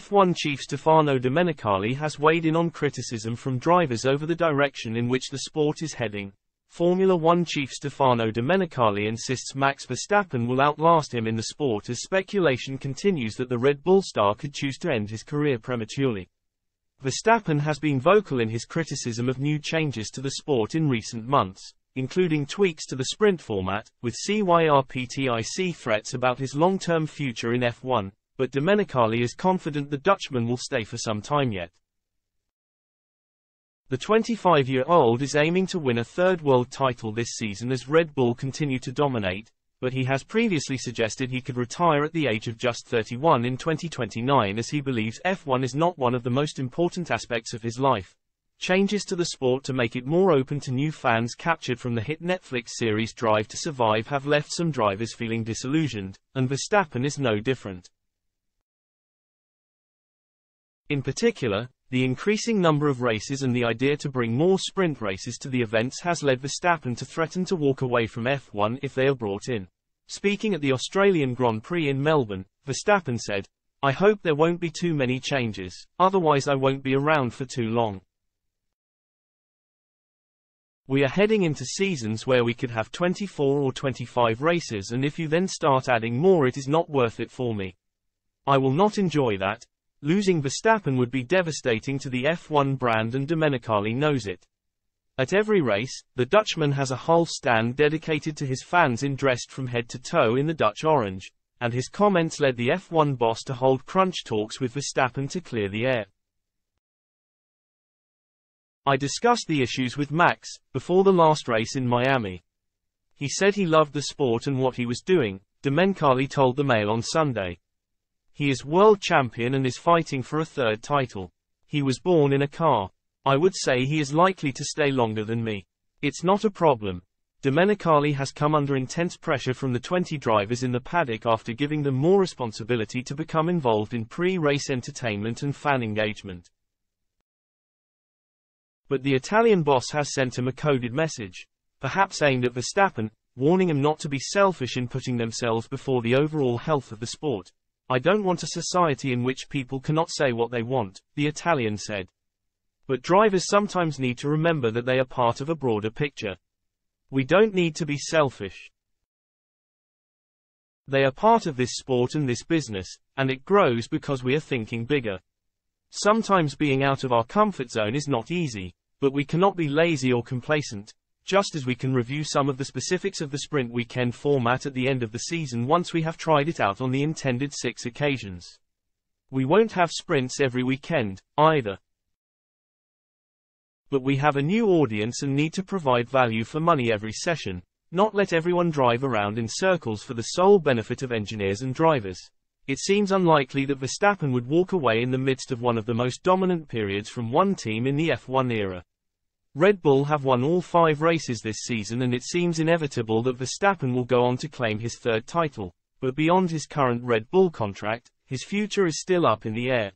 F1 chief Stefano Domenicali has weighed in on criticism from drivers over the direction in which the sport is heading. Formula One chief Stefano Domenicali insists Max Verstappen will outlast him in the sport as speculation continues that the Red Bull star could choose to end his career prematurely. Verstappen has been vocal in his criticism of new changes to the sport in recent months, including tweaks to the sprint format, with CYRPTIC threats about his long-term future in F1, but Domenicali is confident the Dutchman will stay for some time yet. The 25-year-old is aiming to win a third world title this season as Red Bull continue to dominate, but he has previously suggested he could retire at the age of just 31 in 2029 as he believes F1 is not one of the most important aspects of his life. Changes to the sport to make it more open to new fans captured from the hit Netflix series Drive to Survive have left some drivers feeling disillusioned, and Verstappen is no different. In particular, the increasing number of races and the idea to bring more sprint races to the events has led Verstappen to threaten to walk away from F1 if they are brought in. Speaking at the Australian Grand Prix in Melbourne, Verstappen said, "I hope there won't be too many changes, otherwise I won't be around for too long. We are heading into seasons where we could have 24 or 25 races, and if you then start adding more, it is not worth it for me. I will not enjoy that. Losing Verstappen would be devastating to the F1 brand, and Domenicali knows it." At every race, the Dutchman has a whole stand dedicated to his fans dressed from head to toe in the Dutch orange, and his comments led the F1 boss to hold crunch talks with Verstappen to clear the air. "I discussed the issues with Max before the last race in Miami. He said he loved the sport and what he was doing," Domenicali told the Mail on Sunday. "He is world champion and is fighting for a third title. He was born in a car. I would say he is likely to stay longer than me. It's not a problem." Domenicali has come under intense pressure from the 20 drivers in the paddock after giving them more responsibility to become involved in pre-race entertainment and fan engagement. But the Italian boss has sent him a coded message, perhaps aimed at Verstappen, warning him not to be selfish in putting themselves before the overall health of the sport. "I don't want a society in which people cannot say what they want," the Italian said. "But drivers sometimes need to remember that they are part of a broader picture. We don't need to be selfish. They are part of this sport and this business, and it grows because we are thinking bigger. Sometimes being out of our comfort zone is not easy, but we cannot be lazy or complacent, just as we can review some of the specifics of the sprint weekend format at the end of the season once we have tried it out on the intended 6 occasions. We won't have sprints every weekend, either. But we have a new audience and need to provide value for money every session, not let everyone drive around in circles for the sole benefit of engineers and drivers." It seems unlikely that Verstappen would walk away in the midst of one of the most dominant periods from one team in the F1 era. Red Bull have won all 5 races this season, and it seems inevitable that Verstappen will go on to claim his third title, but beyond his current Red Bull contract, his future is still up in the air.